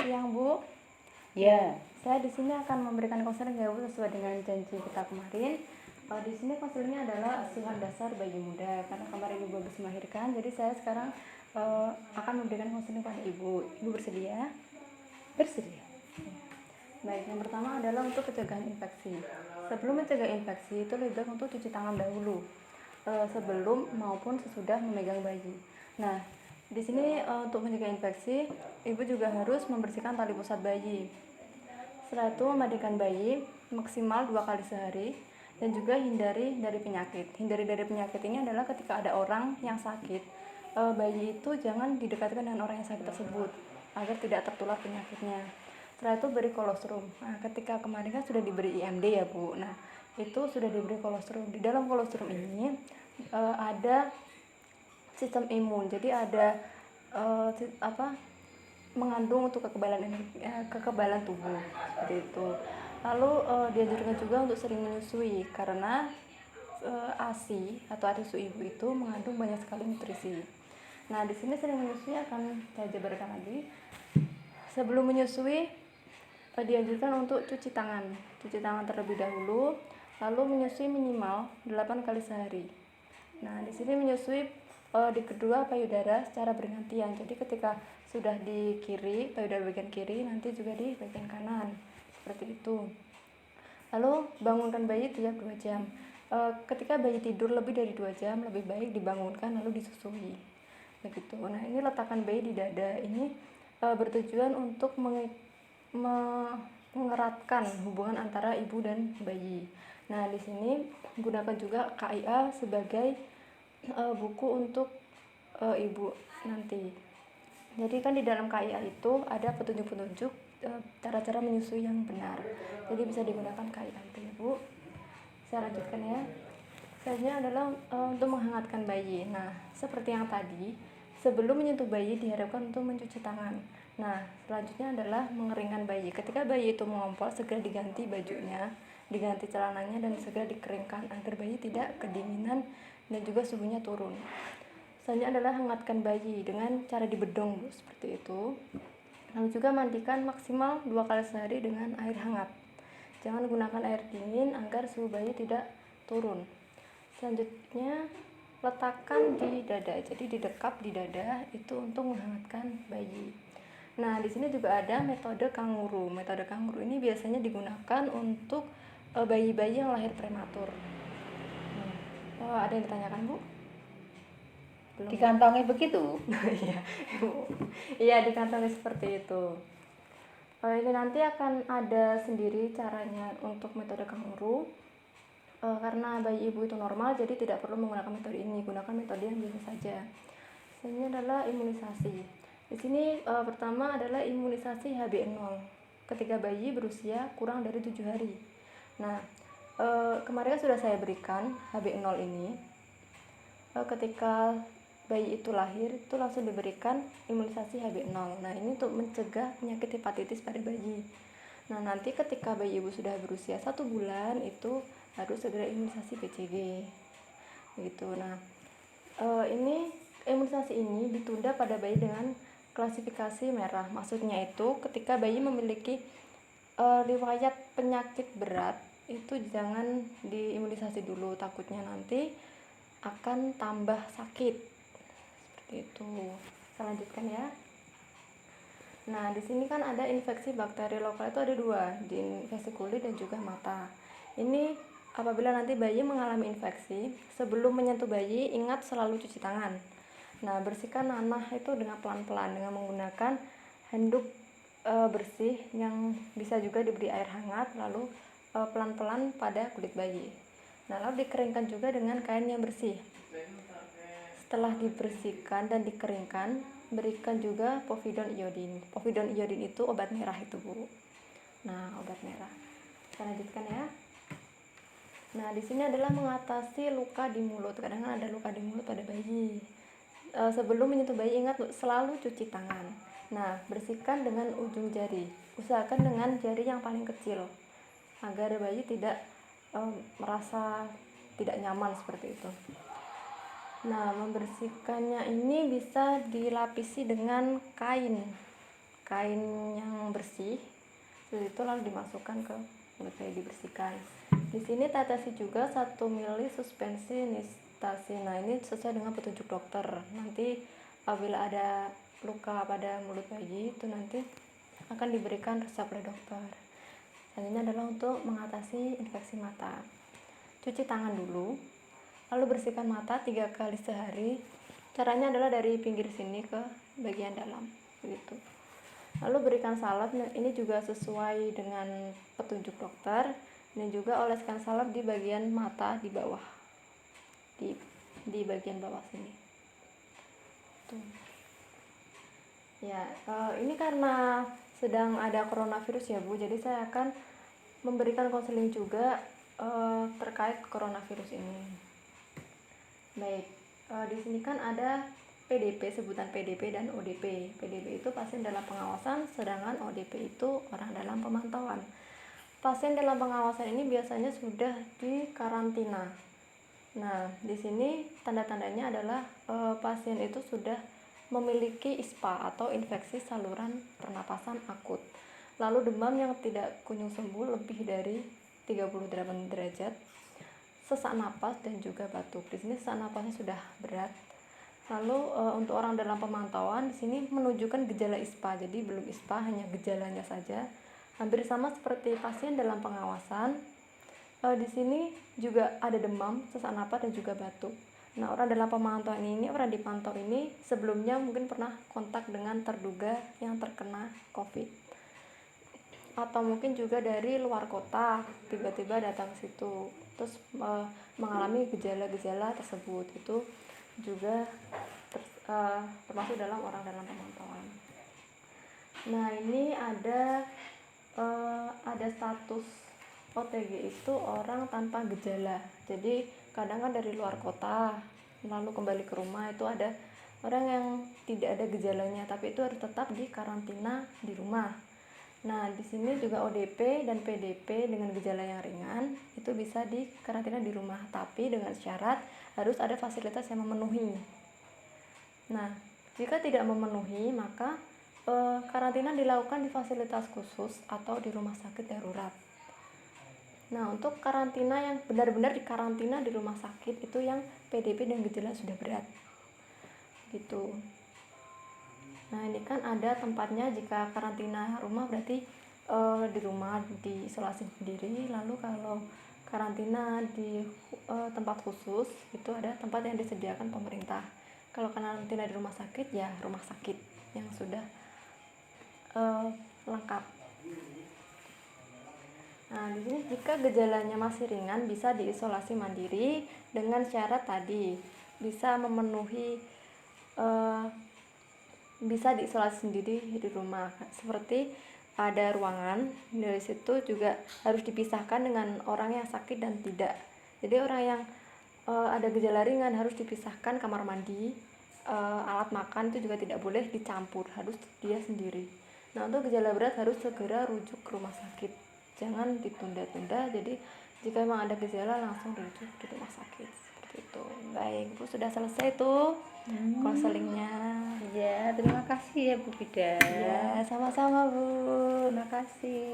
siang, Bu. Ya. Saya di sini akan memberikan konseling ya, Bu, sesuai dengan janji kita kemarin. Di sini konselingnya adalah asuhan dasar bayi muda. Karena kemarin Ibu habis melahirkan, jadi saya sekarang akan memberikan konseling pada Ibu. Ibu bersedia? Bersedia. Baik, yang pertama adalah untuk pencegahan infeksi. Sebelum mencegah infeksi itu lebih baik untuk cuci tangan dahulu, sebelum maupun sesudah memegang bayi. Nah, di sini untuk mencegah infeksi, Ibu juga harus membersihkan tali pusat bayi. Setelah itu memandikan bayi maksimal 2 kali sehari dan juga hindari dari penyakit. Hindari dari penyakit ini adalah ketika ada orang yang sakit, bayi itu jangan didekatkan dengan orang yang sakit tersebut agar tidak tertular penyakitnya. Setelah itu beri kolostrum. Nah, ketika kemarin kan sudah diberi IMD ya, Bu. Nah, itu sudah diberi kolostrum. Di dalam kolostrum ini ada sistem imun. Jadi ada mengandung untuk kekebalan tubuh seperti itu. Lalu dianjurkan juga untuk sering menyusui karena ASI atau ASI ibu itu mengandung banyak sekali nutrisi. Nah, di sini sering menyusui akan saya jabarkan lagi. Sebelum menyusui dianjurkan untuk cuci tangan terlebih dahulu, lalu menyusui minimal 8 kali sehari. Nah, di sini menyusui di kedua payudara secara bergantian. Jadi ketika sudah di kiri, payudara bagian kiri, nanti juga di bagian kanan. Seperti itu. Lalu bangunkan bayi tiap 2 jam. Ketika bayi tidur lebih dari 2 jam, lebih baik dibangunkan lalu disusui. Begitu. Nah, ini letakkan bayi di dada. Ini bertujuan untuk mengeratkan hubungan antara ibu dan bayi. Nah, di sini gunakan juga KIA sebagai buku untuk ibu nanti. Jadi kan di dalam KIA itu ada petunjuk-petunjuk cara-cara menyusui yang benar. Jadi bisa digunakan KIA itu, Ibu. Saya lanjutkan ya. Selanjutnya adalah untuk menghangatkan bayi. Nah, seperti yang tadi, sebelum menyentuh bayi diharapkan untuk mencuci tangan. Nah, selanjutnya adalah mengeringkan bayi. Ketika bayi itu mengompol, segera diganti bajunya, diganti celananya, dan segera dikeringkan agar bayi tidak kedinginan dan juga suhunya turun. Selanjutnya adalah hangatkan bayi dengan cara dibedong, Bu, seperti itu. Lalu juga mandikan maksimal 2 kali sehari dengan air hangat. Jangan gunakan air dingin agar suhu bayi tidak turun. Selanjutnya letakkan di dada, jadi didekap di dada itu untuk menghangatkan bayi. Nah, di sini juga ada metode kanguru. Metode kanguru ini biasanya digunakan untuk bayi-bayi yang lahir prematur. Ada yang ditanyakan, Bu? Belum. Dikantongi begitu? Iya, iya, dikantongi seperti itu. Ini nanti akan ada sendiri caranya untuk metode kanguru. Karena bayi ibu itu normal, jadi tidak perlu menggunakan metode ini, gunakan metode yang biasa saja. Ini adalah imunisasi. Di sini pertama adalah imunisasi HB0 ketika bayi berusia kurang dari 7 hari. Nah, kemarin sudah saya berikan HB0 ini. Ketika bayi itu lahir, itu langsung diberikan imunisasi HB0. Nah, ini untuk mencegah penyakit hepatitis pada bayi. Nah, nanti ketika bayi ibu sudah berusia 1 bulan, itu harus segera imunisasi BCG. Begitu. Nah, ini imunisasi ini ditunda pada bayi dengan klasifikasi merah. Maksudnya itu ketika bayi memiliki riwayat penyakit berat, itu jangan diimunisasi dulu, takutnya nanti akan tambah sakit. Seperti itu. Saya lanjutkan ya. Nah, di sini kan ada infeksi bakteri lokal itu ada 2, di infeksi kulit dan juga mata. Ini apabila nanti bayi mengalami infeksi, sebelum menyentuh bayi ingat selalu cuci tangan. Nah, bersihkan nanah itu dengan pelan-pelan dengan menggunakan handuk bersih yang bisa juga diberi air hangat, lalu pelan-pelan pada kulit bayi. Nah, lalu dikeringkan juga dengan kain yang bersih. Setelah dibersihkan dan dikeringkan, berikan juga povidone iodin. Povidone iodin itu obat merah itu, Bu. Nah, obat merah. Kita lanjutkan ya. Nah, di sini adalah mengatasi luka di mulut. Kadang ada luka di mulut pada bayi. Sebelum menyentuh bayi ingat selalu cuci tangan. Nah, bersihkan dengan ujung jari. Usahakan dengan jari yang paling kecil agar bayi tidak merasa tidak nyaman seperti itu. Nah, membersihkannya ini bisa dilapisi dengan kain kain yang bersih, terus itu lalu dimasukkan ke mulut bayi, dibersihkan. Di sini tetesi juga 1 ml suspensi nistazid. Nah, ini sesuai dengan petunjuk dokter. Nanti apabila ada luka pada mulut bayi itu nanti akan diberikan resep oleh dokter. Selanjutnya adalah untuk mengatasi infeksi mata. Cuci tangan dulu, lalu bersihkan mata 3 kali sehari. Caranya adalah dari pinggir sini ke bagian dalam, begitu. Lalu berikan salep. Ini juga sesuai dengan petunjuk dokter. Ini juga oleskan salep di bagian mata di bawah, di bagian bawah sini. Tuh. Ya, ini karena sedang ada coronavirus ya Bu, jadi saya akan memberikan konseling juga terkait coronavirus ini. Baik, di sini kan ada PDP, sebutan PDP dan ODP. PDP itu pasien dalam pengawasan, sedangkan ODP itu orang dalam pemantauan. Pasien dalam pengawasan ini biasanya sudah dikarantina. Nah, di sini tanda-tandanya adalah pasien itu sudah memiliki ISPA atau infeksi saluran pernapasan akut. Lalu demam yang tidak kunjung sembuh lebih dari 38 derajat, sesak napas dan juga batuk. Di sini sesak napasnya sudah berat. Lalu untuk orang dalam pemantauan di sini menunjukkan gejala ISPA. Jadi belum ISPA, hanya gejalanya saja. Hampir sama seperti pasien dalam pengawasan. Di sini juga ada demam, sesak napas dan juga batuk. Nah, orang dalam pemantauan ini, orang dipantau ini sebelumnya mungkin pernah kontak dengan terduga yang terkena COVID. Atau mungkin juga dari luar kota tiba-tiba datang ke situ terus mengalami gejala-gejala tersebut, itu juga termasuk dalam orang dalam pemantauan. Nah, ini ada status OTG itu orang tanpa gejala. Jadi kadang kan dari luar kota lalu kembali ke rumah, itu ada orang yang tidak ada gejalanya tapi itu harus tetap dikarantina di rumah. Nah, di sini juga ODP dan PDP dengan gejala yang ringan itu bisa dikarantina di rumah, tapi dengan syarat harus ada fasilitas yang memenuhi. Nah, jika tidak memenuhi, maka karantina dilakukan di fasilitas khusus atau di rumah sakit darurat. Nah, untuk karantina yang benar-benar dikarantina di rumah sakit itu yang PDP dan gejala sudah berat. Gitu. Nah, ini kan ada tempatnya. Jika karantina rumah berarti di rumah diisolasi sendiri. Lalu kalau karantina di tempat khusus itu ada tempat yang disediakan pemerintah. Kalau karantina di rumah sakit ya rumah sakit yang sudah lengkap. Nah, di sini jika gejalanya masih ringan bisa diisolasi mandiri dengan syarat tadi bisa memenuhi bisa diisolasi sendiri di rumah, seperti ada ruangan, dari situ juga harus dipisahkan dengan orang yang sakit dan tidak. Jadi orang yang ada gejala ringan harus dipisahkan, kamar mandi, alat makan itu juga tidak boleh dicampur, harus dia sendiri. Nah, untuk gejala berat harus segera rujuk ke rumah sakit, jangan ditunda-tunda. Jadi jika memang ada gejala langsung rujuk ke rumah sakit, seperti itu. Baik, Bu, sudah selesai tuh konselingnya. Ya, terima kasih ya Bu Fida. Ya, sama-sama Bu. Terima kasih.